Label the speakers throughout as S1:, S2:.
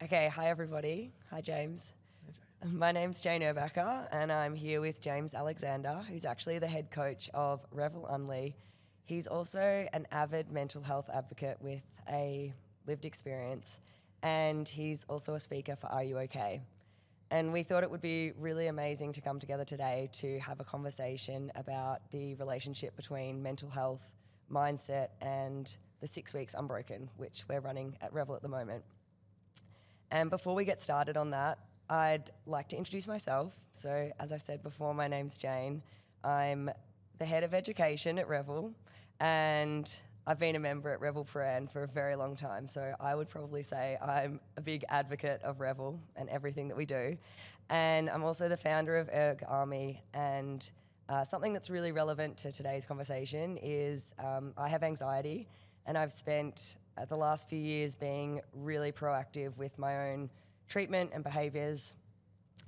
S1: Okay, hi everybody. Hi James. My name's Jane Urbacher and I'm here with James Alexander, who's actually the head coach of REVL Unley. He's also an avid mental health advocate with a lived experience, and he's also a speaker for Are You OK? And we thought it would be really amazing to come together today to have a conversation about the relationship between mental health, mindset, and the 6 weeks unbroken, which we're running at REVL at the moment. And before we get started on that, I'd like to introduce myself. So, as I said before, my name's Jane. I'm the head of education at REVL, and I've been a member at REVL Paran for a very long time. So I would probably say I'm a big advocate of REVL and everything that we do. And I'm also the founder of Erg Army. And something that's really relevant to today's conversation is I have anxiety, and I've spent the last few years being really proactive with my own treatment and behaviours.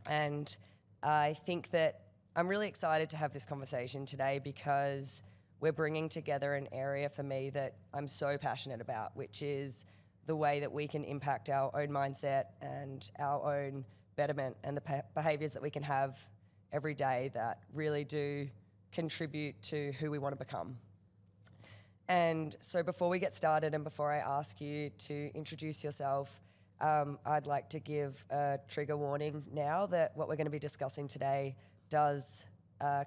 S1: And I think that I'm really excited to have this conversation today because we're bringing together an area for me that I'm so passionate about, which is the way that we can impact our own mindset and our own betterment and the behaviours that we can have every day that really do contribute to who we want to become. And so before we get started and before I ask you to introduce yourself, I'd like to give a trigger warning now that what we're going to be discussing today does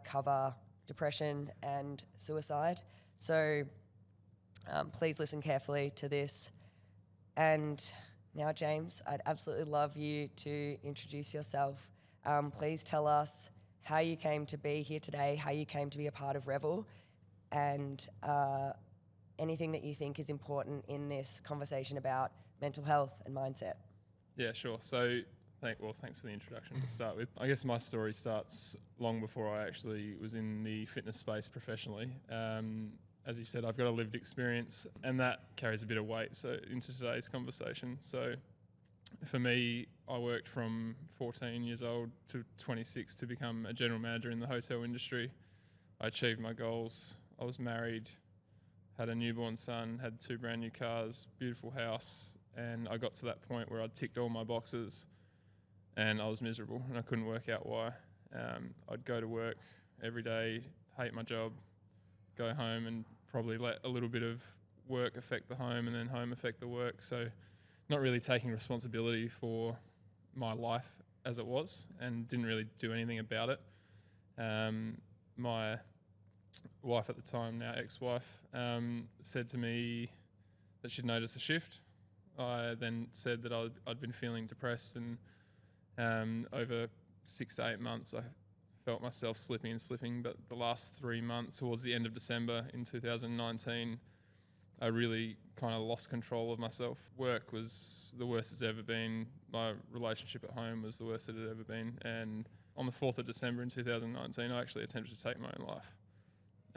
S1: cover depression and suicide. So please listen carefully to this. And now, James, I'd absolutely love you to introduce yourself. Please tell us how you came to be here today, how you came to be a part of REVL, and anything that you think is important in this conversation about mental health and mindset.
S2: Yeah, sure. So, thanks for the introduction to start with. I guess my story starts long before I actually was in the fitness space professionally. As you said, I've got a lived experience, and that carries a bit of weight into today's conversation. So, for me, I worked from 14 years old to 26 to become a general manager in the hotel industry. I achieved my goals. I was married, had a newborn son, had 2 brand new cars, beautiful house, and I got to that point where I'd ticked all my boxes and I was miserable and I couldn't work out why. I'd go to work every day, hate my job, go home and probably let a little bit of work affect the home and then home affect the work. So not really taking responsibility for my life as it was and didn't really do anything about it. My wife at the time, now ex-wife, said to me that she'd noticed a shift. I then said that I'd been feeling depressed, and over 6 to 8 months I felt myself slipping, but the last 3 months, towards the end of December in 2019, I really kind of lost control of myself. Work was the worst it's ever been. My relationship at home was the worst it had ever been, and on the 4th of December in 2019 I actually attempted to take my own life.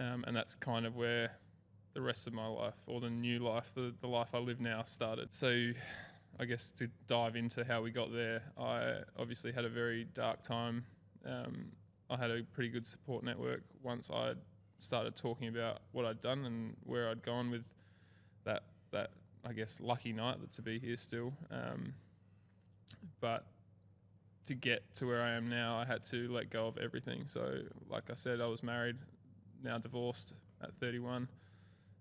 S2: And that's kind of where the rest of my life, or the new life, the life I live now, started. So I guess to dive into how we got there, I obviously had a very dark time. I had a pretty good support network once I started talking about what I'd done and where I'd gone with that I guess, lucky night to be here still. But to get to where I am now, I had to let go of everything. So like I said, I was married, now divorced at 31.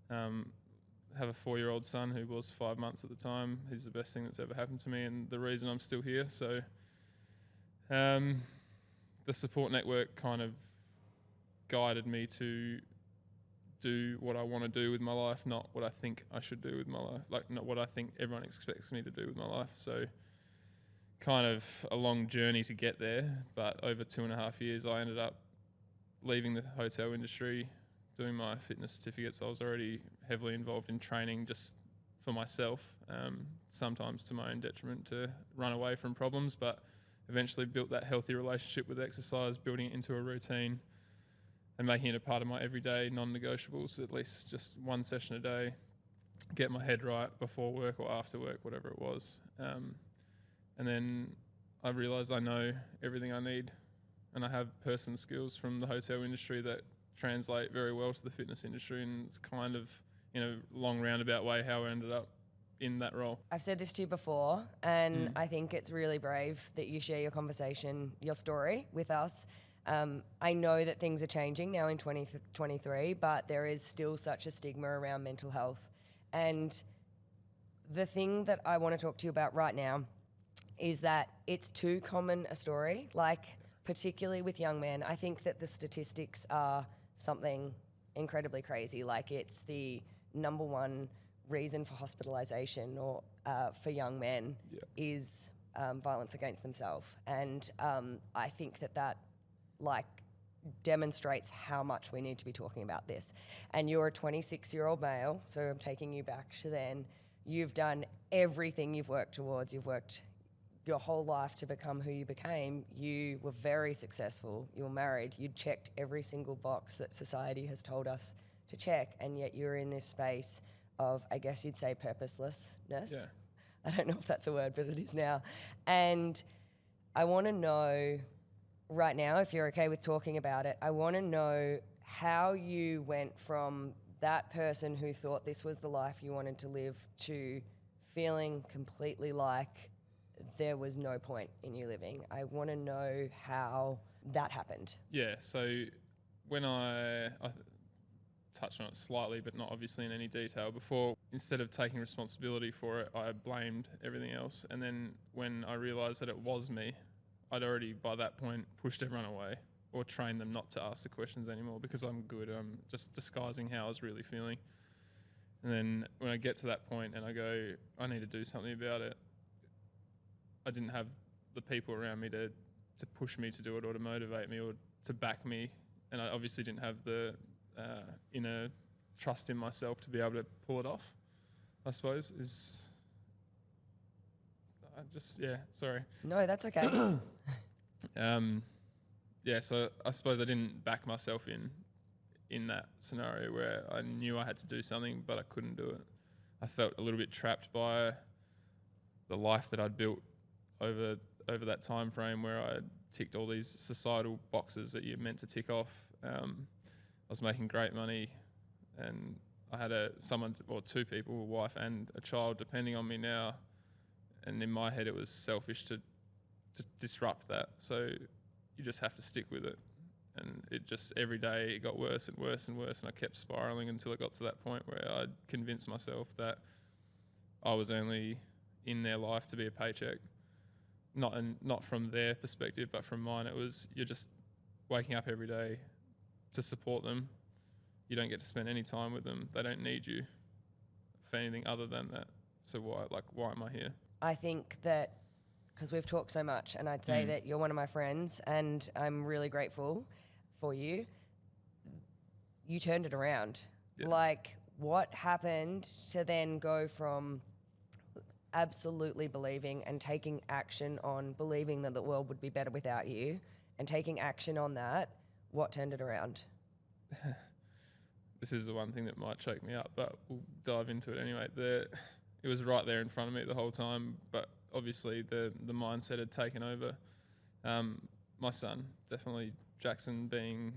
S2: Have a 4-year-old son who was 5 months at the time. He's the best thing that's ever happened to me and the reason I'm still here. So the support network kind of guided me to do what I want to do with my life, not what I think I should do with my life, like not what I think everyone expects me to do with my life. So kind of a long journey to get there, but over 2.5 years I ended up leaving the hotel industry, doing my fitness certificates. I was already heavily involved in training just for myself, sometimes to my own detriment, to run away from problems, but eventually built that healthy relationship with exercise, building it into a routine and making it a part of my everyday non-negotiables, at least just 1 session a day, get my head right before work or after work, whatever it was. And then I realised I know everything I need, and I have person skills from the hotel industry that translate very well to the fitness industry, and it's kind of, in a long roundabout way, how I ended up in that role.
S1: I've said this to you before, and I think it's really brave that you share your conversation, your story with us. I know that things are changing now in 2023, but there is still such a stigma around mental health. And the thing that I want to talk to you about right now is that it's too common a story, like particularly with young men. I think that the statistics are something incredibly crazy. Like it's the number one reason for hospitalisation or for young men is violence against themselves. And I think that like demonstrates how much we need to be talking about this. And you're a 26-year-old male, so I'm taking you back to then. You've done everything you've worked towards. You've worked your whole life to become who you became. You were very successful. You were married. You'd checked every single box that society has told us to check, and yet you're in this space of, I guess you'd say, purposelessness.
S2: Yeah.
S1: I don't know if that's a word, but it is now. And I want to know right now, if you're okay with talking about it, I want to know how you went from that person who thought this was the life you wanted to live to feeling completely like there was no point in you living. I want to know how that happened.
S2: Yeah, so when I touched on it slightly, but not obviously in any detail, before, instead of taking responsibility for it, I blamed everything else. And then when I realised that it was me, I'd already, by that point, pushed everyone away or trained them not to ask the questions anymore because I'm good. I'm just disguising how I was really feeling. And then when I get to that point and I go, I need to do something about it, I didn't have the people around me to push me to do it or to motivate me or to back me. And I obviously didn't have the inner trust in myself to be able to pull it off, I suppose, sorry.
S1: No, that's okay.
S2: So I suppose I didn't back myself in that scenario where I knew I had to do something, but I couldn't do it. I felt a little bit trapped by the life that I'd built over that time frame where I ticked all these societal boxes that you're meant to tick off. I was making great money, and I had two people, a wife and a child, depending on me now. And in my head, it was selfish to disrupt that. So you just have to stick with it. And it just, every day, it got worse and worse and worse. And I kept spiraling until it got to that point where I'd convinced myself that I was only in their life to be a paycheck. Not from their perspective, but from mine. It was, you're just waking up every day to support them. You don't get to spend any time with them. They don't need you for anything other than that. So why am I here?
S1: I think that because we've talked so much, and I'd say that you're one of my friends, and I'm really grateful for you. You turned it around.
S2: Yeah.
S1: Like, what happened to then go from absolutely believing and taking action on believing that the world would be better without you and taking action on that? What turned it around?
S2: This is the one thing that might choke me up, but we'll dive into it anyway. It was right there in front of me the whole time, but obviously the mindset had taken over. My son, definitely Jackson, being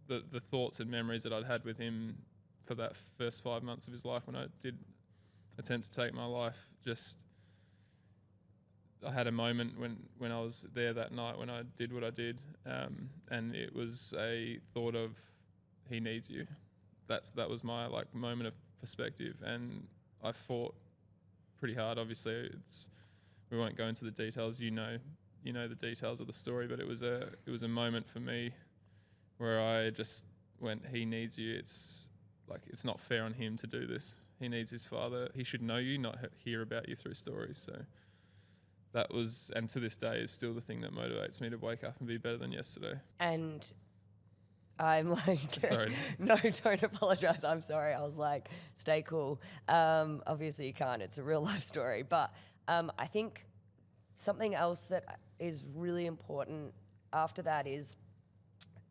S2: the thoughts and memories that I'd had with him for that first 5 months of his life when I did attempt to take my life, I had a moment when I was there that night when I did what I did, and it was a thought of, he needs you. That was my moment of perspective, and I fought pretty hard. Obviously, we won't go into the details. You know the details of the story, but it was a moment for me where I just went, he needs you. It's not fair on him to do this. He needs his father. He should know you, not hear about you through stories. So that was, and to this day, is still the thing that motivates me to wake up and be better than yesterday.
S1: And I'm like,
S2: sorry.
S1: No, don't apologize. I'm sorry. I was like, stay cool. Obviously you can't. It's a real life story. But I think something else that is really important after that is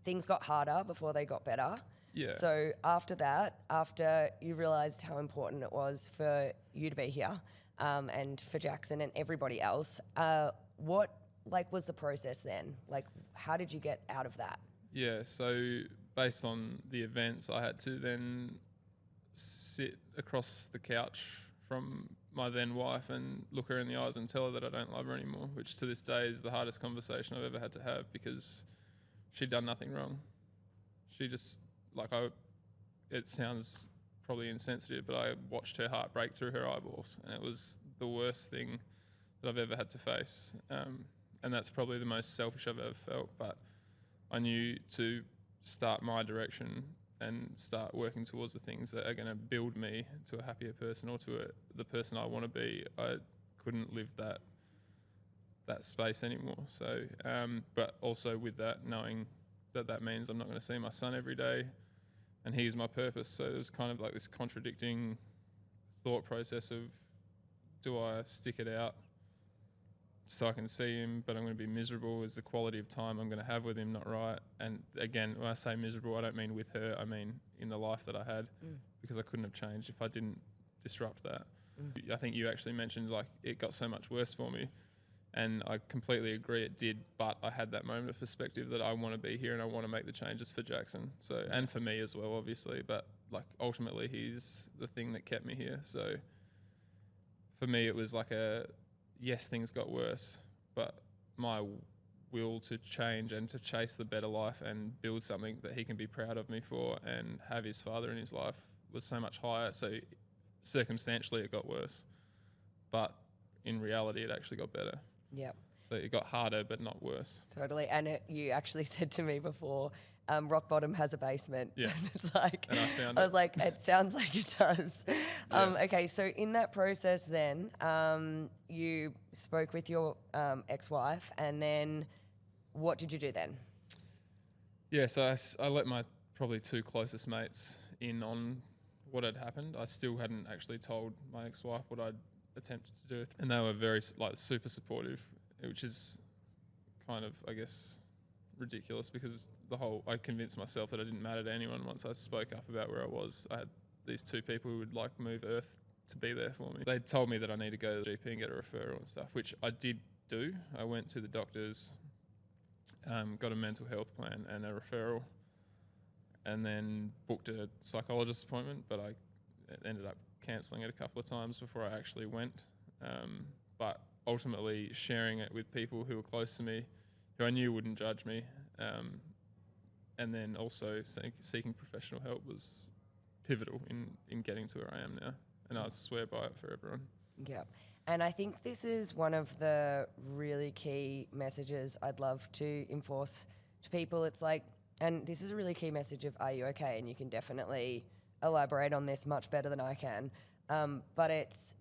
S1: things got harder before they got better.
S2: Yeah.
S1: So after that, after you realised how important it was for you to be here, and for Jackson and everybody else, what was the process then? How did you get out of that?
S2: Yeah, so based on the events, I had to then sit across the couch from my then wife and look her in the eyes and tell her that I don't love her anymore, which to this day is the hardest conversation I've ever had to have, because she'd done nothing wrong. She just, it sounds probably insensitive, but I watched her heart break through her eyeballs, and it was the worst thing that I've ever had to face. And that's probably the most selfish I've ever felt, but I knew to start my direction and start working towards the things that are going to build me to a happier person, or to the person I want to be. I couldn't live that space anymore. So, but also with that, knowing that means I'm not going to see my son every day, and he's my purpose. So it was kind of like this contradicting thought process of, do I stick it out so I can see him, but I'm going to be miserable? Is the quality of time I'm going to have with him not right? And again, when I say miserable, I don't mean with her, I mean in the life that I had, because I couldn't have changed if I didn't disrupt that. I think you actually mentioned it got so much worse for me, and I completely agree it did, but I had that moment of perspective that I want to be here and I want to make the changes for Jackson, so, and for me as well, obviously, but ultimately he's the thing that kept me here. So for me it was yes, things got worse, but my will to change and to chase the better life and build something that he can be proud of me for and have his father in his life was so much higher. So circumstantially it got worse, but in reality it actually got better.
S1: Yep.
S2: So it got harder but not worse.
S1: Totally. And you actually said to me before, rock bottom has a basement.
S2: Yeah.
S1: And it's
S2: And I found
S1: was like, it sounds like it does.
S2: Yeah.
S1: Okay, so in that process then, you spoke with your ex-wife, and then what did you do then?
S2: Yeah, so I let my probably two closest mates in on what had happened. I still hadn't actually told my ex-wife what I'd attempted to do, and they were very super supportive, which is kind of, I guess, ridiculous, because I convinced myself that I didn't matter to anyone once I spoke up about where I was. I had these two people who would move earth to be there for me. They told me that I need to go to the GP and get a referral and stuff, which I did do. I went to the doctors, got a mental health plan and a referral, and then booked a psychologist appointment, but I ended up cancelling it a couple of times before I actually went. But ultimately sharing it with people who were close to me, who I knew wouldn't judge me, and then also seeking professional help was pivotal in getting to where I am now. And I swear by it for everyone.
S1: Yeah. And I think this is one of the really key messages I'd love to enforce to people. It's and this is a really key message of, are you okay? And you can definitely elaborate on this much better than I can. But it's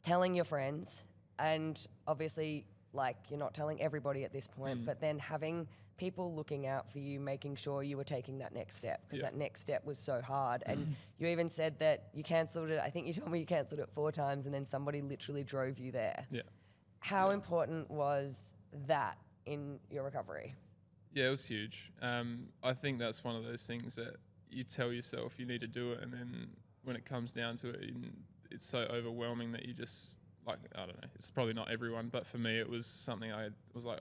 S1: telling your friends, and obviously you're not telling everybody at this point, but then having people looking out for you, making sure you were taking that next step, because that next step was so hard. And you even said that you cancelled it. I think you told me you cancelled it 4 times, and then somebody literally drove you there.
S2: Yeah.
S1: How important was that in your recovery?
S2: Yeah, it was huge. I think that's one of those things that you tell yourself you need to do it, and then when it comes down to it, it's so overwhelming that you just, I don't know, it's probably not everyone, but for me it was something I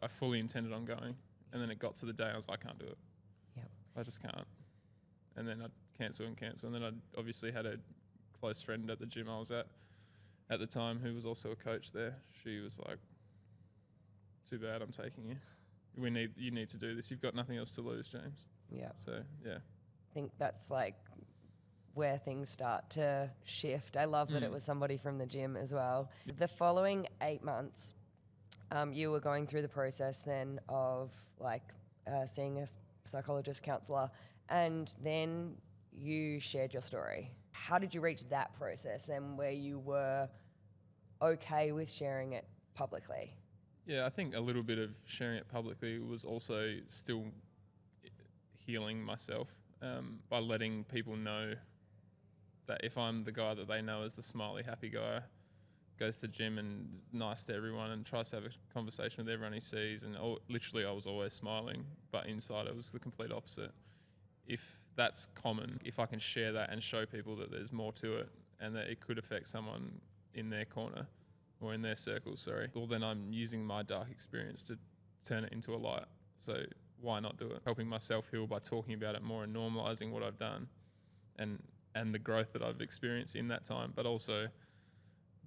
S2: fully intended on going, and then it got to the day I was like, I can't do it.
S1: Yep.
S2: I just can't. And then I'd cancel, and then I obviously had a close friend at the gym I was at the time, who was also a coach there. She was like, too bad, I'm taking you. You need to do this. You've got nothing else to lose, James.
S1: Yeah.
S2: So, yeah.
S1: I think that's where things start to shift. I love that it was somebody from the gym as well. The following 8 months, you were going through the process then of seeing a psychologist, counsellor, and then you shared your story. How did you reach that process then, where you were okay with sharing it publicly?
S2: Yeah, I think a little bit of sharing it publicly was also still healing myself, by letting people know that if I'm the guy that they know as the smiley, happy guy, goes to the gym and is nice to everyone and tries to have a conversation with everyone he sees, and literally I was always smiling, but inside it was the complete opposite. If that's common, if I can share that and show people that there's more to it and that it could affect someone in their corner or in their circle, well, then I'm using my dark experience to turn it into a light. So why not do it? Helping myself heal by talking about it more and normalising what I've done, and and the growth that I've experienced in that time, but also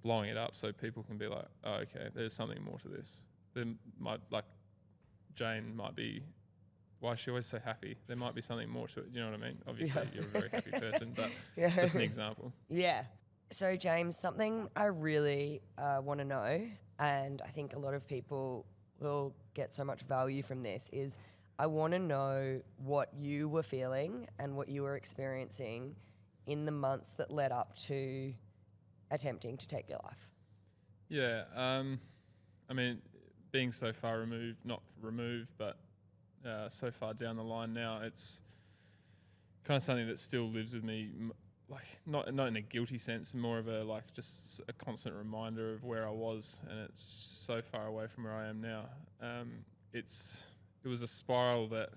S2: blowing it up so people can be like, oh, okay, there's something more to this. There might, like, Jane might be, why is she always so happy? There might be something more to it. You know what I mean? Obviously, you're a very happy person, but just an example.
S1: Yeah. So, James, something I really want to know, and I think a lot of people will get so much value from this, is I want to know what you were feeling and what you were experiencing in the months that led up to attempting to take your life.
S2: Yeah. I mean, being so far removed, not removed, but so far down the line now, it's kind of something that still lives with me, like not in a guilty sense, more of a like just a constant reminder of where I was, and it's so far away from where I am now. It was a spiral that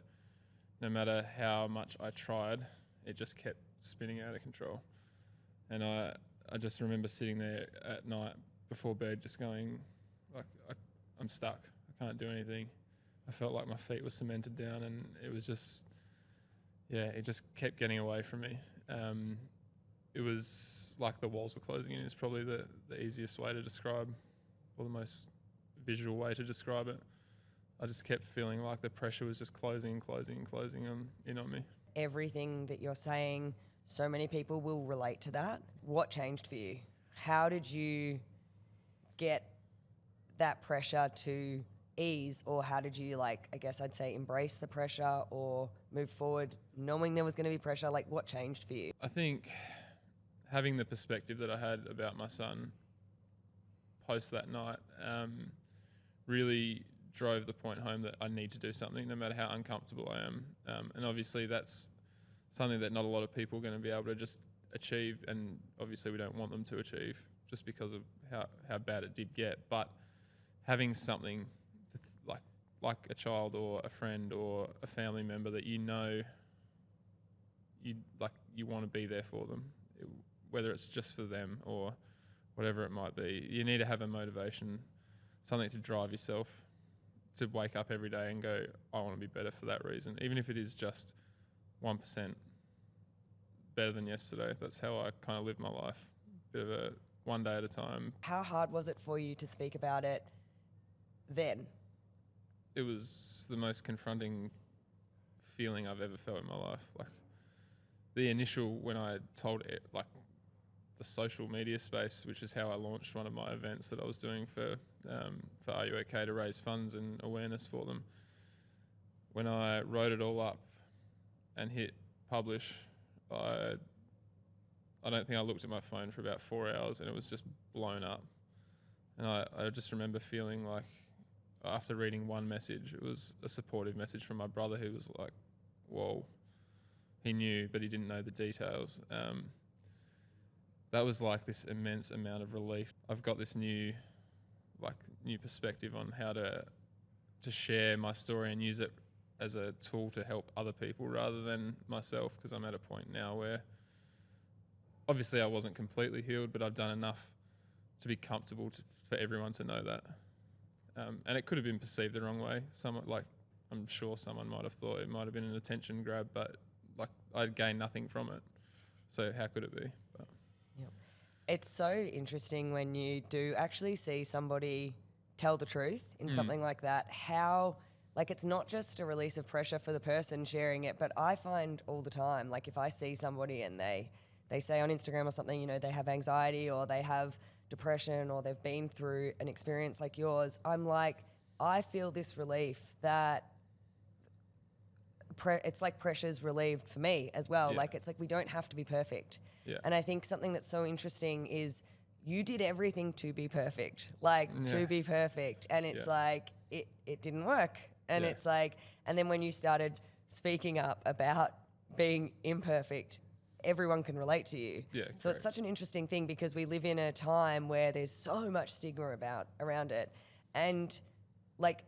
S2: no matter how much I tried, it just kept spinning out of control. And I just remember sitting there at night before bed just going, like, I'm stuck. I can't do anything. I felt like my feet were cemented down, and it was just, yeah, it just kept getting away from me. It was like the walls were closing in. It's probably the easiest way to describe, or the most visual way to describe it. I just kept feeling like the pressure was just closing in on me.
S1: Everything that you're saying, so many people will relate to that. What changed for you? How did you get that pressure to ease, or how did you, like, I guess I'd say embrace the pressure or move forward knowing there was going to be pressure? Like, what changed for you?
S2: I think having the perspective that I had about my son post that night really drove the point home that I need to do something no matter how uncomfortable I am. And obviously that's something that not a lot of people are going to be able to just achieve, and obviously we don't want them to achieve just because of how bad it did get. But having something to like a child or a friend or a family member that you know you want to be there for them, whether it's just for them or whatever it might be, you need to have a motivation, something to drive yourself to wake up every day and go, I want to be better for that reason, even if it is just 1% better than yesterday. That's how I kind of live my life, bit of a one day at a time.
S1: How hard was it for you to speak about it then?
S2: It was the most confronting feeling I've ever felt in my life. Like the initial, when I told it, like the social media space, which is how I launched one of my events that I was doing for Are You OK, to raise funds and awareness for them. When I wrote it all up and hit publish, I don't think I looked at my phone for about 4 hours, and it was just blown up. And I just remember feeling like, after reading one message, it was a supportive message from my brother, who was like, whoa, he knew, but he didn't know the details. That was like this immense amount of relief. I've got this new perspective on how to share my story and use it as a tool to help other people rather than myself, because I'm at a point now where obviously I wasn't completely healed, but I've done enough to be comfortable for everyone to know that. And it could have been perceived the wrong way. I'm sure someone might have thought it might have been an attention grab, but like I'd gained nothing from it. So how could it be? But.
S1: Yep. It's so interesting when you do actually see somebody tell the truth in something like that. How, like, it's not just a release of pressure for the person sharing it, but I find all the time, like, if I see somebody and they say on Instagram or something, you know, they have anxiety or they have depression or they've been through an experience like yours, I'm like, I feel this relief that it's like pressure's relieved for me as well.
S2: Yeah.
S1: Like, it's like we don't have to be perfect.
S2: Yeah.
S1: And I think something that's so interesting is you did everything to be perfect, to be perfect. And it's like, it didn't work. And it's like, and then when you started speaking up about being imperfect, everyone can relate to you.
S2: Yeah,
S1: so it's such an interesting thing because we live in a time where there's so much stigma around it. And like,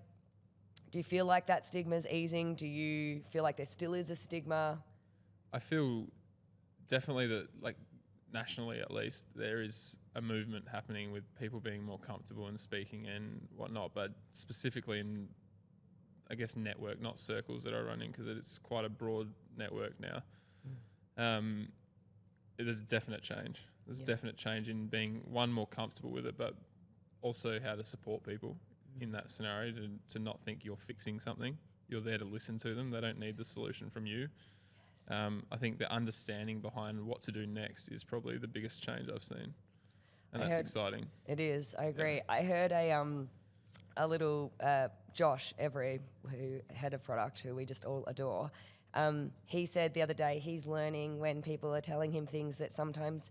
S1: do you feel like that stigma's easing? Do you feel like there still is a stigma?
S2: I feel definitely that, like, nationally at least, there is a movement happening with people being more comfortable in speaking and whatnot, but specifically in, I guess, network, not circles that I run in, because it's quite a broad network now. there's definite change. There's definite change in being, one, more comfortable with it, but also how to support people in that scenario, to not think you're fixing something. You're there to listen to them. They don't need the solution from you. I think the understanding behind what to do next is probably the biggest change I've seen, and that's exciting.
S1: It is. I agree. Yeah. I heard a little Josh Every, who head of product, who we just all adore. He said the other day he's learning when people are telling him things that sometimes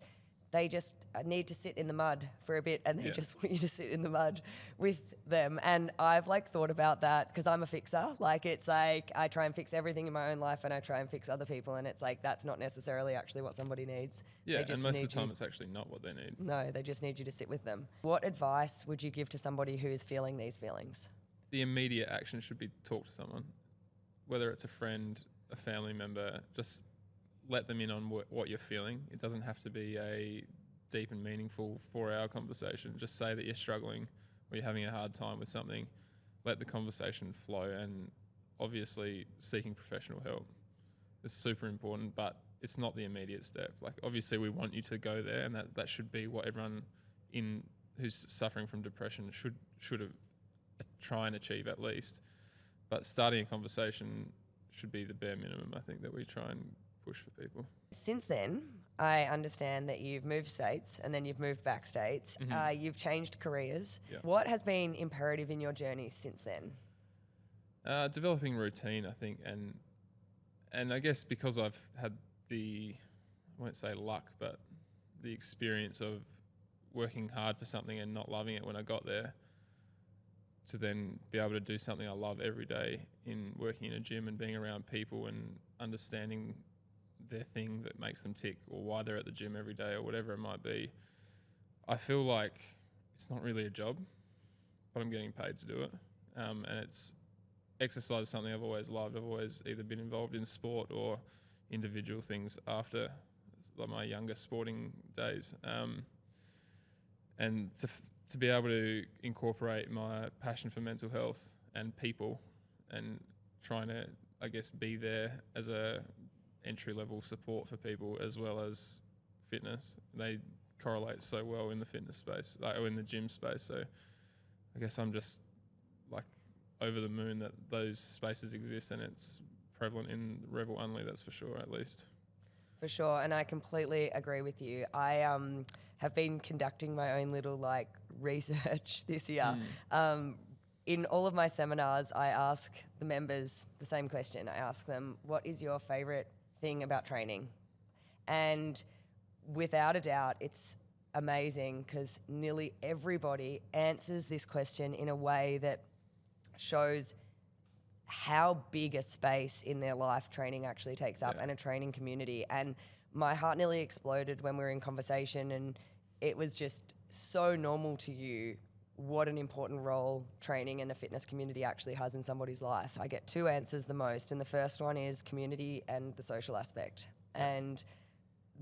S1: they just need to sit in the mud for a bit, and they just want you to sit in the mud with them. And I've thought about that, because I'm a fixer. It's I try and fix everything in my own life, and I try and fix other people, and it's that's not necessarily actually what somebody needs.
S2: Yeah, and most of the time it's actually not what they need.
S1: No, they just need you to sit with them. What advice would you give to somebody who is feeling these feelings?
S2: The immediate action should be talk to someone, whether it's a friend, a family member. Just let them in on what you're feeling. It doesn't have to be a deep and meaningful 4-hour conversation. Just say that you're struggling or you're having a hard time with something. Let the conversation flow, and obviously seeking professional help is super important, but it's not the immediate step. Obviously we want you to go there, and that should be what everyone who's suffering from depression should try and achieve at least. But starting a conversation should be the bare minimum, I think, that we try and push for people.
S1: Since then, I understand that you've moved states, and then you've moved back states. Mm-hmm. You've changed careers. Yeah. What has been imperative in your journey since then?
S2: Developing routine, I think, and I guess because I've had I won't say luck, but the experience of working hard for something and not loving it when I got there, to then be able to do something I love every day in working in a gym and being around people and understanding their thing that makes them tick, or why they're at the gym every day, or whatever it might be. I feel like it's not really a job, but I'm getting paid to do it. And exercise is something I've always loved. I've always either been involved in sport or individual things after my younger sporting days. And to be able to incorporate my passion for mental health and people, and trying to, I guess, be there as a entry-level support for people as well as fitness. They correlate so well in the fitness space, or in the gym space. So I guess I'm just over the moon that those spaces exist, and it's prevalent in REVL only, that's for sure, at least.
S1: For sure, and I completely agree with you. I have been conducting my own little research this year. In all of my seminars, I ask the members the same question. I ask them, what is your favourite thing about training? And without a doubt, it's amazing, because nearly everybody answers this question in a way that shows how big a space in their life training actually takes up, and a training community. And my heart nearly exploded when we were in conversation, and it was just so normal to you what an important role training and the fitness community actually has in somebody's life. I get 2 answers the most, and the first one is community and the social aspect. And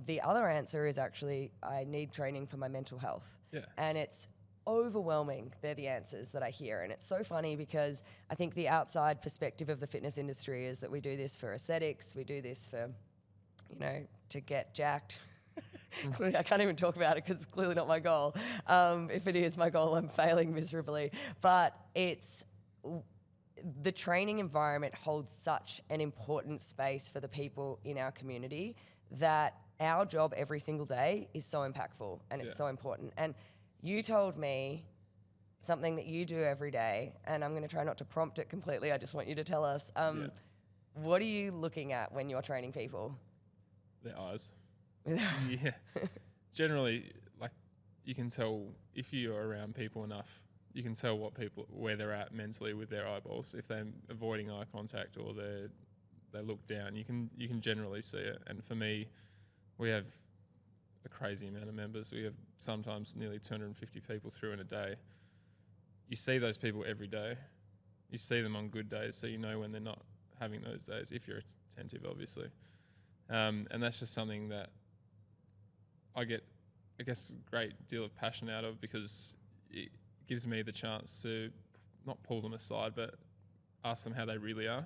S1: the other answer is actually, I need training for my mental health. Yeah. And it's overwhelming. They're the answers that I hear. And it's so funny, because I think the outside perspective of the fitness industry is that we do this for aesthetics, we do this for, to get jacked. I can't even talk about it because it's clearly not my goal. If it is my goal, I'm failing miserably. But the training environment holds such an important space for the people in our community that our job every single day is so impactful, and it's so important. And you told me something that you do every day, and I'm going to try not to prompt it completely. I just want you to tell us, what are you looking at when you're training people?
S2: Their eyes. Yeah. Generally, you can tell if you're around people enough, you can tell where they're at mentally with their eyeballs. If they're avoiding eye contact, or they look down, you can generally see it. And for me, we have a crazy amount of members. We have sometimes nearly 250 people through in a day. You see those people every day. You see them on good days, so you know when they're not having those days, if you're attentive, obviously. And that's just something that I get, I guess, a great deal of passion out of, because it gives me the chance to not pull them aside, but ask them how they really are.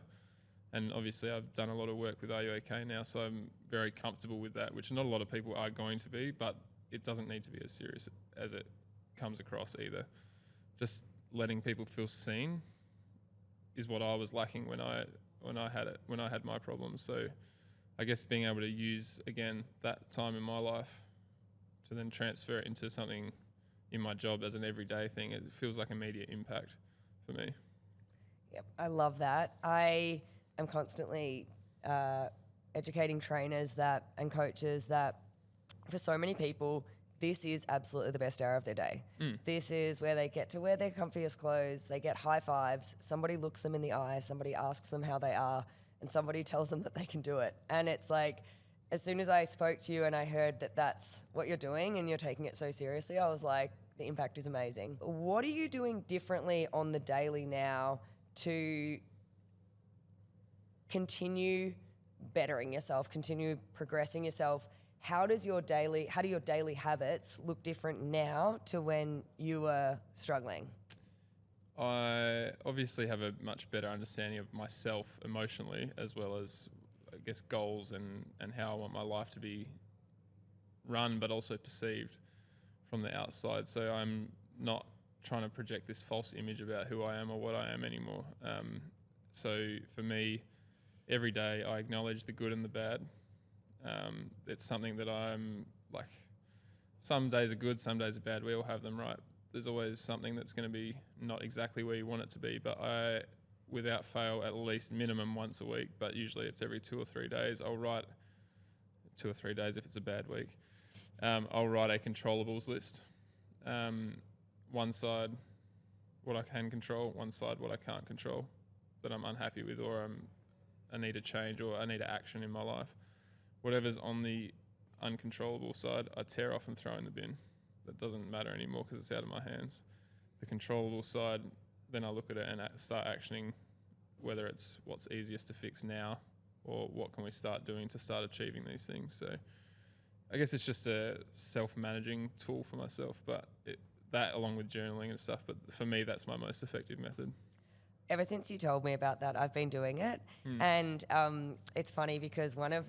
S2: And obviously I've done a lot of work with Are You OK now, so I'm very comfortable with that, which not a lot of people are going to be, but it doesn't need to be as serious as it comes across either. Just letting people feel seen is what I was lacking when I had my problems. So I guess being able to use, again, that time in my life to then transfer it into something in my job as an everyday thing, it feels like immediate impact for me.
S1: Yep, I love that. I am constantly educating trainers and coaches that for so many people, this is absolutely the best hour of their day. This is where they get to wear their comfiest clothes, they get high fives, somebody looks them in the eye, somebody asks them how they are, and somebody tells them that they can do it. And it's like, as soon as I spoke to you and I heard that that's what you're doing and you're taking it so seriously, I was like, the impact is amazing. What are you doing differently on the daily now to continue bettering yourself, continue progressing yourself? How do your daily habits look different now to when you were struggling?
S2: I obviously have a much better understanding of myself emotionally, as well as, I guess, goals and how I want my life to be run, but also perceived from the outside. So I'm not trying to project this false image about who I am or what I am anymore. So for me, every day I acknowledge the good and the bad. It's something that I'm like, some days are good, some days are bad. We all have them, right? There's always something that's going to be not exactly where you want it to be, but I, without fail, at least minimum once a week, but usually it's every 2 or 3 days, I'll write 2 or 3 days if it's a bad week. I'll write a controllables list. One side, what I can control, one side, what I can't control, that I'm unhappy with, or I need a change, or I need action in my life. Whatever's on the uncontrollable side, I tear off and throw in the bin. That doesn't matter anymore because it's out of my hands. The controllable side, then I look at it and start actioning, whether it's what's easiest to fix now or what can we start doing to start achieving these things. So I guess it's just a self-managing tool for myself, but that along with journaling and stuff, but for me, that's my most effective method.
S1: Ever since you told me about that, I've been doing it. And it's funny because one of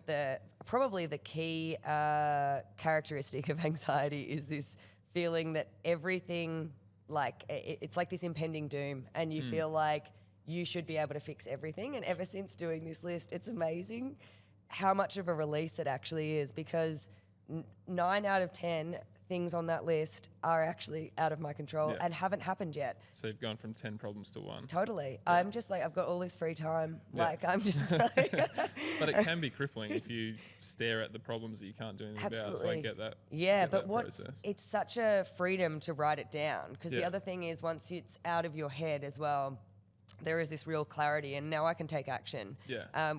S1: probably the key characteristic of anxiety is this feeling that everything, like, it's like this impending doom, and you feel like you should be able to fix everything. And ever since doing this list, it's amazing how much of a release it actually is, because 9 out of 10 things on that list are actually out of my control and haven't happened yet.
S2: So you've gone from 10 problems to 1.
S1: Totally. Yeah. I'm just like, I've got all this free time. Like, I'm just like...
S2: But it can be crippling if you stare at the problems that you can't do anything about. So I get that.
S1: Yeah, but it's such a freedom to write it down, because the other thing is, once it's out of your head as well, there is this real clarity, and now I can take action.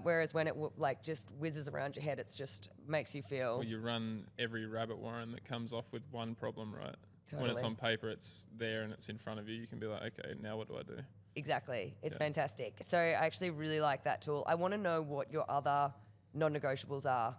S1: Whereas when it just whizzes around your head, it's just makes you feel...
S2: Well, you run every rabbit warren that comes off with one problem, right?
S1: Totally.
S2: When it's on paper, it's there and it's in front of you. You can be like, okay, now what do I do?
S1: Exactly. It's fantastic. So I actually really like that tool. I want to know what your other non-negotiables are.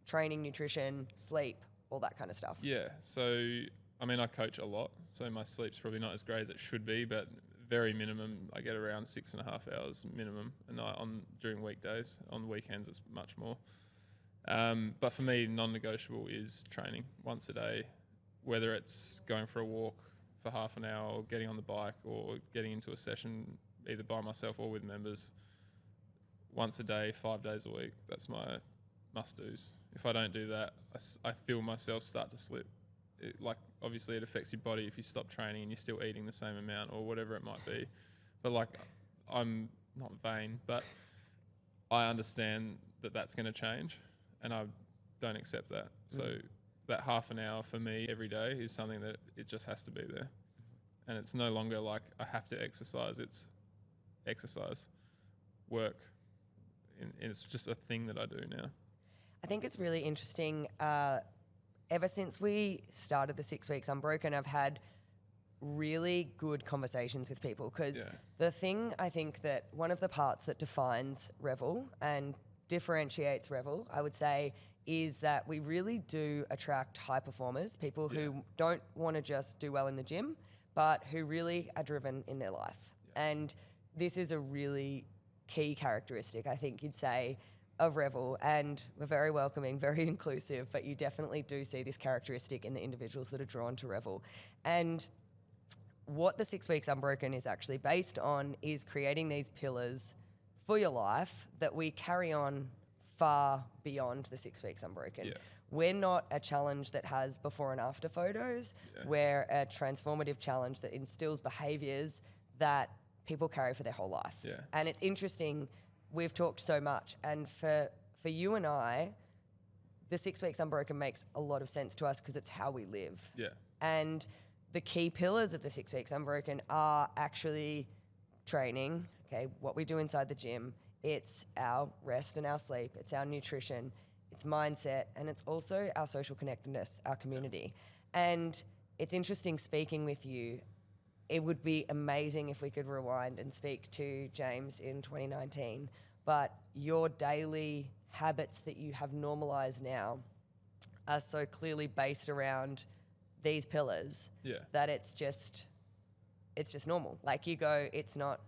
S1: Training, nutrition, sleep, all that kind of stuff. Yeah.
S2: So, I mean, I coach a lot, so my sleep's probably not as great as it should be, but very minimum, I get around 6.5 hours minimum a night during weekdays. On weekends, it's much more. But for me, non-negotiable is training once a day, whether it's going for a walk for half an hour, or getting on the bike, or getting into a session either by myself or with members. Once a day, 5 days a week. That's my must-dos. If I don't do that, I feel myself start to slip. Obviously it affects your body if you stop training and you're still eating the same amount or whatever it might be. But I'm not vain, but I understand that that's going to change, and I don't accept that. So that half an hour for me every day is something that it just has to be there. And it's no longer like I have to exercise. It's exercise, work. And it's just a thing that I do now.
S1: I think it's really interesting. Ever since we started the 6 weeks unbroken, I've had really good conversations with people, because the thing, I think that one of the parts that defines REVL and differentiates REVL, I would say, is that we really do attract high performers, people who don't want to just do well in the gym, but who really are driven in their life. And this is a really key characteristic, I think you'd say, of REVL. And we're very welcoming, very inclusive, but you definitely do see this characteristic in the individuals that are drawn to REVL. And what the 6 Weeks Unbroken is actually based on is creating these pillars for your life that we carry on far beyond the 6 Weeks Unbroken.
S2: Yeah.
S1: We're not a challenge that has before and after photos.
S2: Yeah.
S1: We're a transformative challenge that instills behaviours that people carry for their whole life.
S2: Yeah.
S1: And it's interesting, we've talked so much, and for you and I, the 6 Weeks Unbroken makes a lot of sense to us because it's how we live.
S2: Yeah.
S1: And the key pillars of the 6 Weeks Unbroken are actually training, okay, what we do inside the gym. It's our rest and our sleep. It's our nutrition. It's mindset. And it's also our social connectedness, our community. And it's interesting speaking with you. It would be amazing if we could rewind and speak to James in 2019. But your daily habits that you have normalized now are so clearly based around these pillars that it's just normal. Like you go, it's not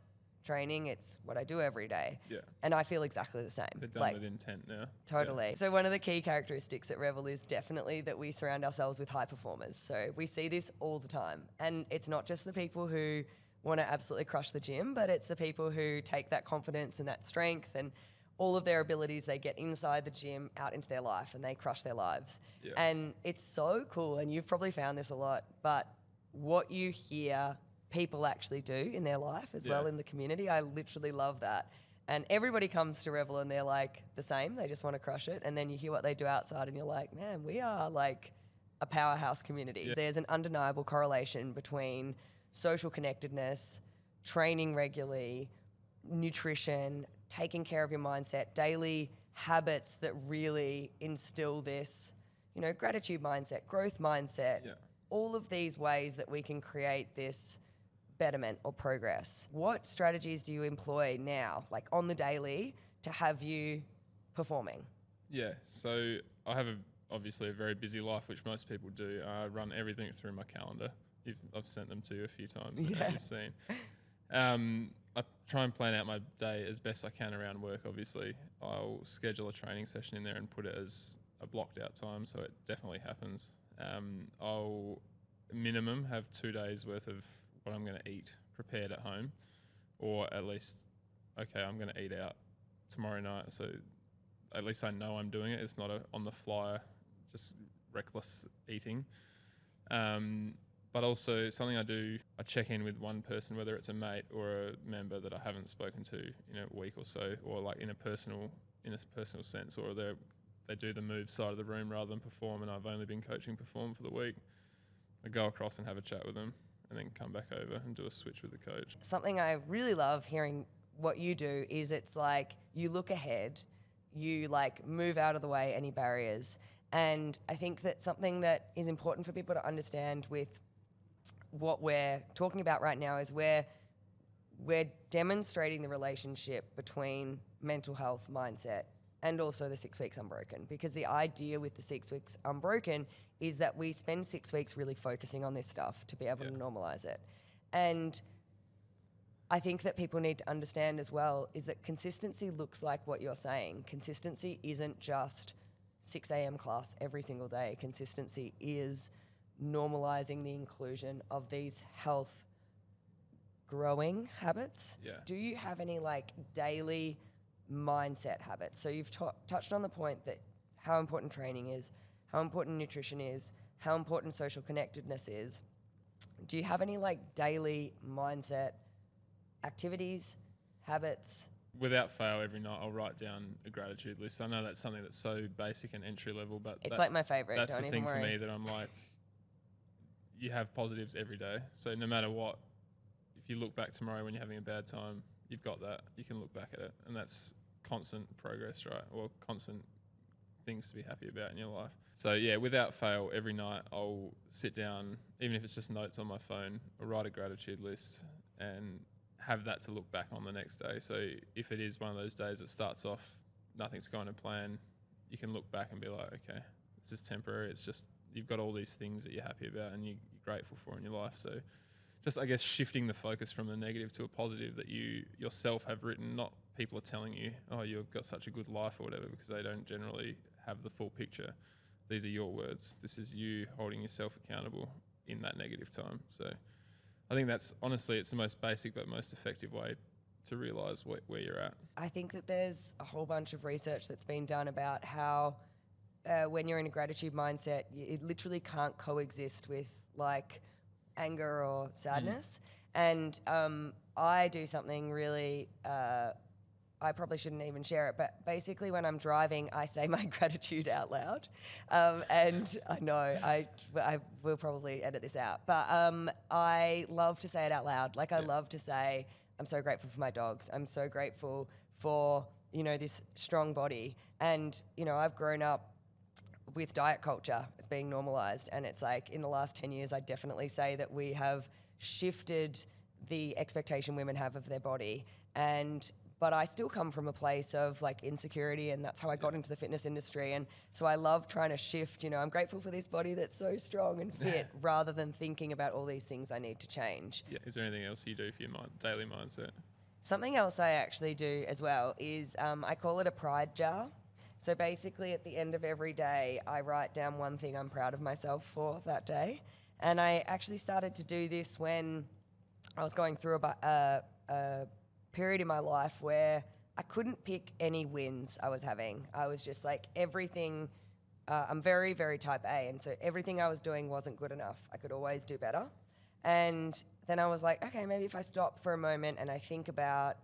S1: training, it's what I do every day.
S2: Yeah.
S1: And I feel exactly the same.
S2: They're done with intent now.
S1: Totally.
S2: Yeah.
S1: So one of the key characteristics at REVL is definitely that we surround ourselves with high performers. So we see this all the time. And it's not just the people who want to absolutely crush the gym, but it's the people who take that confidence and that strength and all of their abilities they get inside the gym out into their life and they crush their lives.
S2: Yeah.
S1: And it's so cool, and you've probably found this a lot, but what you hear people actually do in their life as well in the community, I literally love that. And everybody comes to REVL and they're like the same, they just want to crush it. And then you hear what they do outside and you're like, man, we are like a powerhouse community.
S2: Yeah.
S1: There's an undeniable correlation between social connectedness, training regularly, nutrition, taking care of your mindset, daily habits that really instill this, you know, gratitude mindset, growth mindset, all of these ways that we can create this betterment or progress. What strategies do you employ now, like on the daily, to have you performing?
S2: Yeah, so I have obviously a very busy life, which most people do. I run everything through my calendar. I've sent them to you a few times, as you've seen. I try and plan out my day as best I can around work, obviously. I'll schedule a training session in there and put it as a blocked out time, so it definitely happens. I'll minimum have 2 days worth of what I'm going to eat prepared at home, or at least, okay, I'm going to eat out tomorrow night, so at least I know I'm doing it. It's not on the fly, just reckless eating. But also something I do, I check in with one person, whether it's a mate or a member that I haven't spoken to in a week or so, or like in a personal sense, or they do the move side of the room rather than perform, and I've only been coaching perform for the week. I go across and have a chat with them, and then come back over and do a switch with the coach.
S1: Something I really love hearing what you do is it's like you look ahead, you like move out of the way any barriers. And I think that something that is important for people to understand with what we're talking about right now is we're demonstrating the relationship between mental health, mindset, and also the 6 Weeks Unbroken. Because the idea with the 6 Weeks Unbroken is that we spend 6 weeks really focusing on this stuff to be able to normalize it. And I think that people need to understand as well is that consistency looks like what you're saying. Consistency isn't just 6 a.m. class every single day. Consistency is normalizing the inclusion of these health growing habits.
S2: Yeah.
S1: Do you have any like daily mindset habits? So you've touched on the point that how important training is, how important nutrition is, how important social connectedness is. Do you have any like daily mindset activities, habits?
S2: Without fail, every night I'll write down a gratitude list. I know that's something that's so basic and entry level, but
S1: it's like my favorite.
S2: That's
S1: Don't
S2: the
S1: even
S2: thing
S1: worry.
S2: for me that I'm like, you have positives every day. So no matter what, if you look back tomorrow when you're having a bad time, you've got that. You can look back at it, and that's constant progress, right? Or constant things to be happy about in your life. So yeah, without fail, every night I'll sit down, even if it's just notes on my phone, I'll write a gratitude list and have that to look back on the next day. So if it is one of those days that starts off, nothing's going to plan, you can look back and be like, okay, this is temporary. It's just, you've got all these things that you're happy about and you're grateful for in your life. So just, I guess, shifting the focus from the negative to a positive that you yourself have written, not people are telling you, oh, you've got such a good life or whatever, because they don't generally have the full picture. These are your words. This is you holding yourself accountable in that negative time. So I think that's, honestly, it's the most basic but most effective way to realise where you're at.
S1: I think that there's a whole bunch of research that's been done about how when you're in a gratitude mindset, it literally can't coexist with like anger or sadness. And I do something really, I probably shouldn't even share it, but basically when I'm driving, I say my gratitude out loud. And I know I will probably edit this out, but I love to say it out loud. Like I love to say, I'm so grateful for my dogs. I'm so grateful for, you know, this strong body. And, you know, I've grown up with diet culture as being normalized. And it's like in the last 10 years, I definitely say that we have shifted the expectation women have of their body. But I still come from a place of like insecurity, and that's how I got into the fitness industry. And so I love trying to shift, you know, I'm grateful for this body that's so strong and fit rather than thinking about all these things I need to change.
S2: Yeah. Is there anything else you do for your daily mindset?
S1: Something else I actually do as well is I call it a pride jar. So basically at the end of every day, I write down one thing I'm proud of myself for that day. And I actually started to do this when I was going through a period in my life where I couldn't pick any wins I was having. I was just like everything, I'm very, very type A. And so everything I was doing wasn't good enough. I could always do better. And then I was like, okay, maybe if I stop for a moment and I think about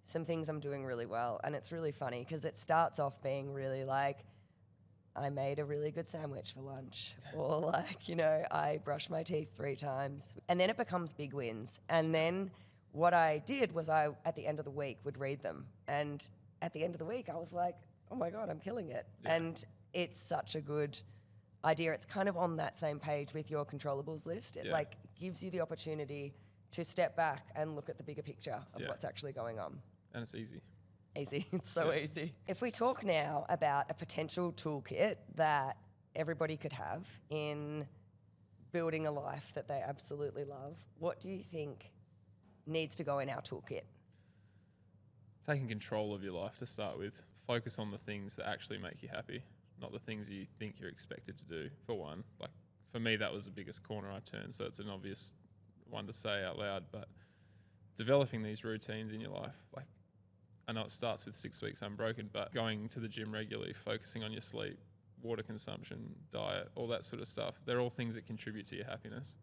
S1: some things I'm doing really well. And it's really funny because it starts off being really like, I made a really good sandwich for lunch, or like, you know, I brushed my teeth 3 times. And then it becomes big wins. And then what I did was at the end of the week, would read them. And at the end of the week, I was like, oh my God, I'm killing it. Yeah. And it's such a good idea. It's kind of on that same page with your controllables list. It like gives you the opportunity to step back and look at the bigger picture of what's actually going on.
S2: And it's easy.
S1: Easy. It's so easy. If we talk now about a potential toolkit that everybody could have in building a life that they absolutely love, what do you think needs to go in our toolkit?
S2: Taking control of your life to start with. Focus on the things that actually make you happy, not the things you think you're expected to do, for one. Like, for me, that was the biggest corner I turned, so it's an obvious one to say out loud, but developing these routines in your life, like, I know it starts with 6 weeks unbroken, but going to the gym regularly, focusing on your sleep, water consumption, diet, all that sort of stuff, they're all things that contribute to your happiness.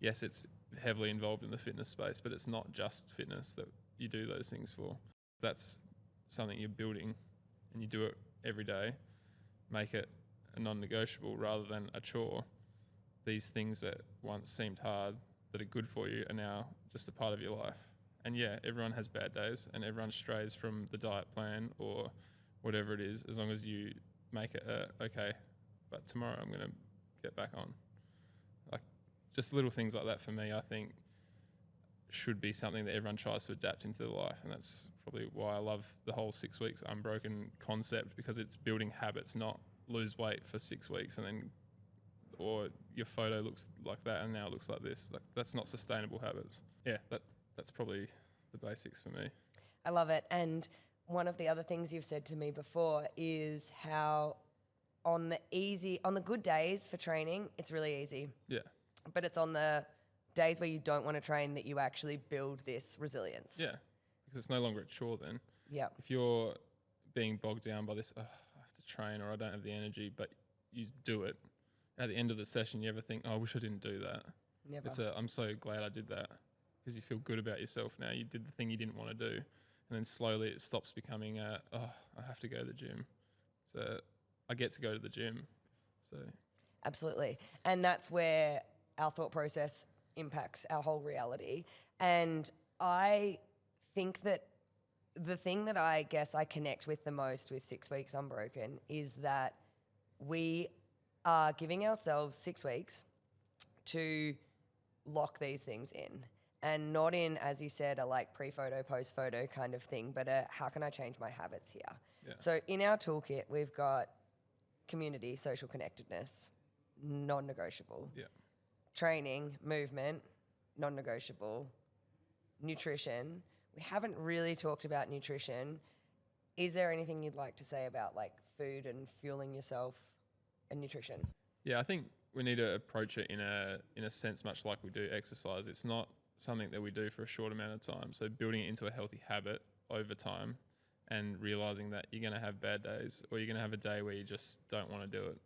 S2: Yes, it's heavily involved in the fitness space, but it's not just fitness that you do those things for. That's something you're building and you do it every day. Make it a non-negotiable rather than a chore. These things that once seemed hard, that are good for you, are now just a part of your life. And yeah, everyone has bad days and everyone strays from the diet plan or whatever it is, as long as you make it okay, but tomorrow I'm going to get back on. Like, just little things like that for me, I think, should be something that everyone tries to adapt into their life. And that's probably why I love the whole 6 weeks unbroken concept, because it's building habits, not lose weight for 6 weeks and then, or your photo looks like that and now it looks like this. Like, that's not sustainable habits. Yeah, that's probably the basics for me.
S1: I love it. And one of the other things you've said to me before is how on the good days for training, it's really easy.
S2: Yeah.
S1: But it's on the days where you don't want to train that you actually build this resilience.
S2: Yeah, because it's no longer a chore then.
S1: Yeah. If
S2: you're being bogged down by this, I have to train or I don't have the energy, but you do it, at the end of the session you ever think, oh, I wish I didn't do that.
S1: Never.
S2: I'm so glad I did that, because you feel good about yourself now. You did the thing you didn't want to do. And then slowly it stops becoming, I have to go to the gym. So I get to go to the gym. So
S1: absolutely. And that's where our thought process impacts our whole reality. And I think that the thing that I guess I connect with the most with 6 weeks unbroken is that we are giving ourselves 6 weeks to lock these things in. And not in, as you said, a like pre-photo, post-photo kind of thing, but how can I change my habits here? Yeah. So in our toolkit, we've got community, social connectedness, non-negotiable.
S2: Yeah.
S1: Training, movement, non-negotiable. Nutrition. We haven't really talked about nutrition. Is there anything you'd like to say about like food and fueling yourself and nutrition?
S2: Yeah, I think we need to approach it in a sense much like we do exercise. It's not something that we do for a short amount of time. So building it into a healthy habit over time and realizing that you're going to have bad days or you're going to have a day where you just don't want to do it.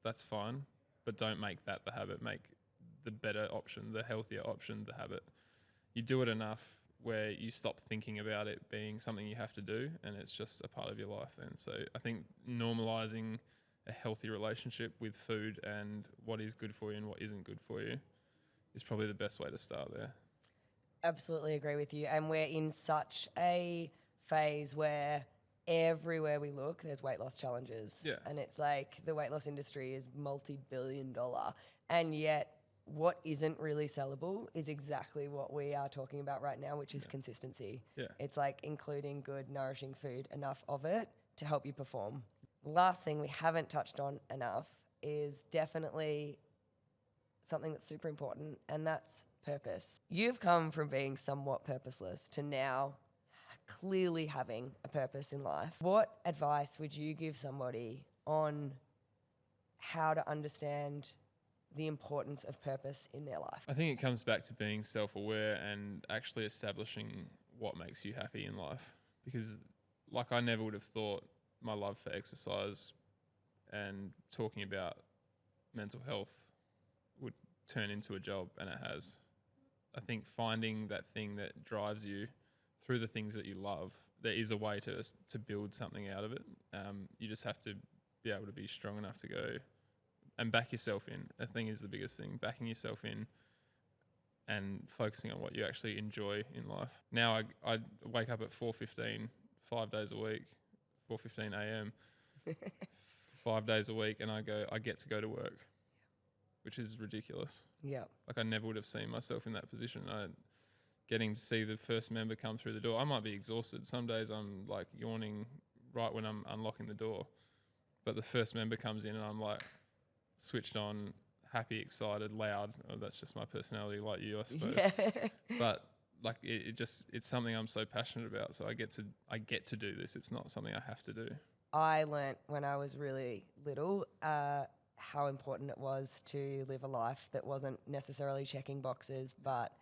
S2: That's fine, but don't make that the habit. Make the better option, the healthier option, the habit. You do it enough where you stop thinking about it being something you have to do and it's just a part of your life then. So I think normalizing a healthy relationship with food and what is good for you and what isn't good for you is probably the best way to start there.
S1: Absolutely agree with you. And we're in such a phase where everywhere we look, there's weight loss challenges.
S2: Yeah.
S1: And it's like the weight loss industry is multi-billion-dollar. And yet what isn't really sellable is exactly what we are talking about right now, which is consistency.
S2: Yeah.
S1: It's like including good, nourishing food, enough of it to help you perform. Last thing we haven't touched on enough is definitely something that's super important, and that's purpose. You've come from being somewhat purposeless to now clearly having a purpose in life. What advice would you give somebody on how to understand the importance of purpose in their life?
S2: I think it comes back to being self-aware and actually establishing what makes you happy in life. Because like I never would have thought my love for exercise and talking about mental health would turn into a job, and it has. I think finding that thing that drives you through the things that you love, there is a way to build something out of it. You just have to be able to be strong enough to go and back yourself in. I think is the biggest thing, backing yourself in and focusing on what you actually enjoy in life. Now I wake up at 4:15, 5 days a week, 4:15 a.m., 5 days a week, and I get to go to work, which is ridiculous.
S1: Yeah.
S2: Like I never would have seen myself in that position. Getting to see the first member come through the door, I might be exhausted. Some days I'm like yawning right when I'm unlocking the door, but the first member comes in and I'm like switched on, happy, excited, loud. Oh, that's just my personality, like you, I suppose.
S1: Yeah.
S2: But like it's something I'm so passionate about. So I get to do this. It's not something I have to do.
S1: I learnt when I was really little how important it was to live a life that wasn't necessarily checking boxes, but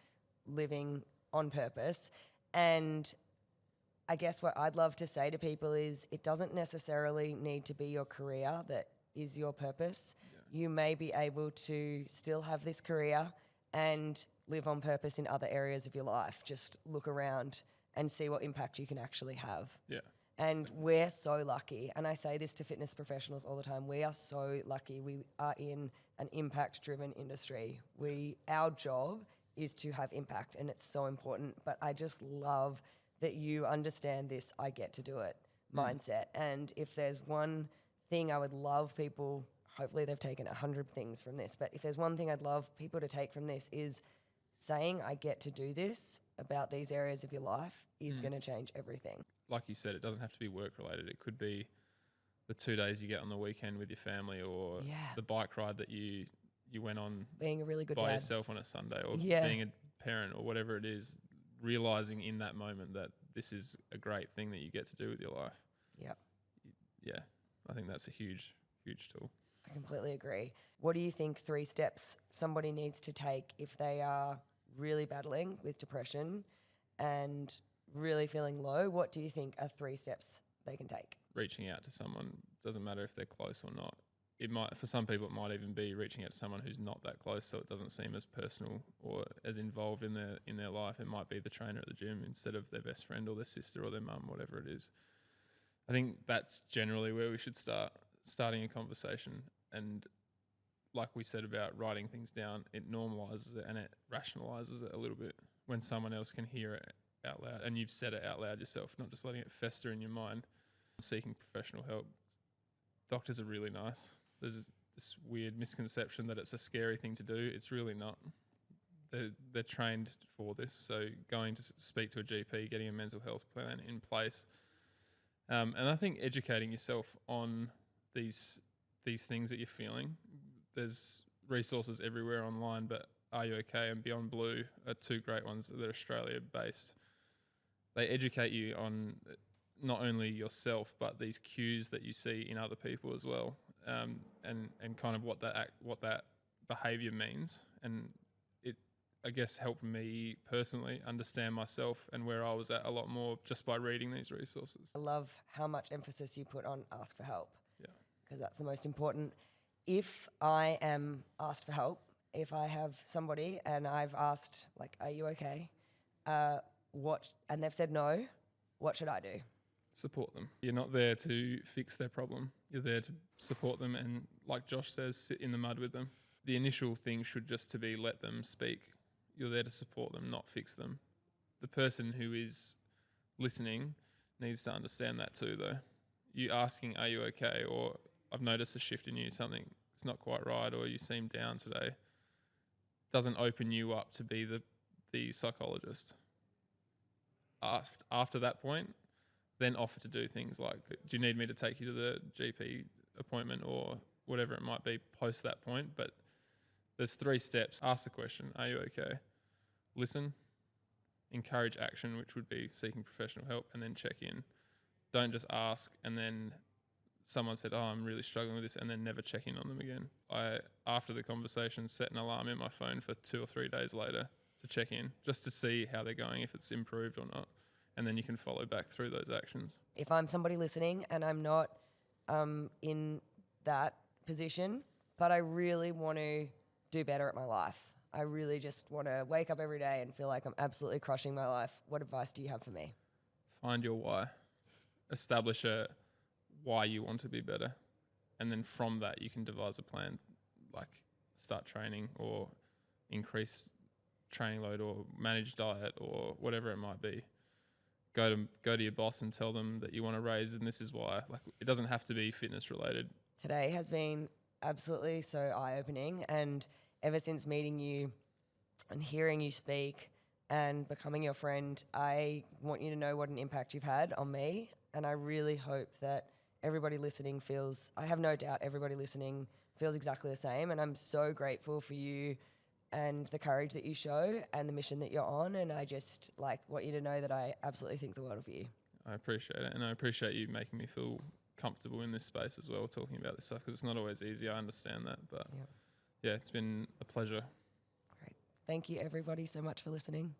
S1: living on purpose. And I guess what I'd love to say to people is it doesn't necessarily need to be your career that is your purpose. Yeah. You may be able to still have this career and live on purpose in other areas of your life. Just look around and see what impact you can actually have.
S2: Yeah.
S1: And we're so lucky, and I say this to fitness professionals all the time, we are so lucky. We are in an impact-driven industry. Our job is to have impact, and it's so important. But I just love that you understand this I get to do it mindset. And if there's one thing I would love people, hopefully they've taken 100 things from this, but if there's one thing I'd love people to take from this is saying I get to do this about these areas of your life is going to change everything.
S2: Like you said, it doesn't have to be work related. It could be the 2 days you get on the weekend with your family, or the bike ride that you went on
S1: being a really good
S2: by
S1: dad
S2: yourself on a Sunday, or being a parent, or whatever it is, realizing in that moment that this is a great thing that you get to do with your life.
S1: Yep.
S2: Yeah, I think that's a huge tool.
S1: I completely agree. What do you think 3 steps somebody needs to take if they are really battling with depression and really feeling low? What do you think are 3 steps they can take?
S2: Reaching out to someone, doesn't matter if they're close or not. It might, for some people, it might even be reaching out to someone who's not that close, so it doesn't seem as personal or as involved in their life. It might be the trainer at the gym instead of their best friend or their sister or their mum, whatever it is. I think that's generally where we should starting a conversation. And like we said about writing things down, it normalizes it and it rationalizes it a little bit when someone else can hear it out loud and you've said it out loud yourself, not just letting it fester in your mind. Seeking professional help. Doctors are really nice. There's this weird misconception that it's a scary thing to do. It's really not. They're trained for this. So going to speak to a GP, getting a mental health plan in place, and I think educating yourself on these things that you're feeling. There's resources everywhere online, but Are You Okay and Beyond Blue are two great ones that are Australia based. They educate you on not only yourself but these cues that you see in other people as well, and kind of what that behaviour means, and it, I guess, helped me personally understand myself and where I was at a lot more just by reading these resources.
S1: I love how much emphasis you put on ask for help.
S2: Yeah.
S1: Because that's the most important. If I am asked for help, if I have somebody and I've asked, like, are you okay? And they've said no, what should I do?
S2: Support them. You're not there to fix their problem. You're there to support them and, like Josh says, sit in the mud with them. The initial thing should just to be let them speak. You're there to support them, not fix them. The person who is listening needs to understand that too, though. You asking, are you okay? Or I've noticed a shift in you, something's not quite right, or you seem down today, doesn't open you up to be the psychologist. After that point, then offer to do things like, do you need me to take you to the GP appointment or whatever it might be post that point? But there's 3 steps. Ask the question, are you okay? Listen, encourage action, which would be seeking professional help, and then check in. Don't just ask and then someone said, oh, I'm really struggling with this, and then never check in on them again. I, after the conversation, set an alarm in my phone for 2 or 3 days later to check in, just to see how they're going, if it's improved or not. And then you can follow back through those actions.
S1: If I'm somebody listening and I'm not in that position, but I really want to do better at my life, I really just want to wake up every day and feel like I'm absolutely crushing my life, what advice do you have for me?
S2: Find your why. Establish a why you want to be better. And then from that, you can devise a plan, like start training or increase training load or manage diet or whatever it might be. Go to your boss and tell them that you want to raise, and this is why. Like, it doesn't have to be fitness related.
S1: Today has been absolutely so eye-opening, and ever since meeting you and hearing you speak and becoming your friend, I want you to know what an impact you've had on me, and I really hope that everybody listening feels, I have no doubt everybody listening feels exactly the same, and I'm so grateful for you and the courage that you show and the mission that you're on, and I just want you to know that I absolutely think the world of you.
S2: I appreciate it, and I appreciate you making me feel comfortable in this space as well, talking about this stuff, because it's not always easy, I understand that, but yeah, it's been a pleasure.
S1: Great. Thank you everybody so much for listening.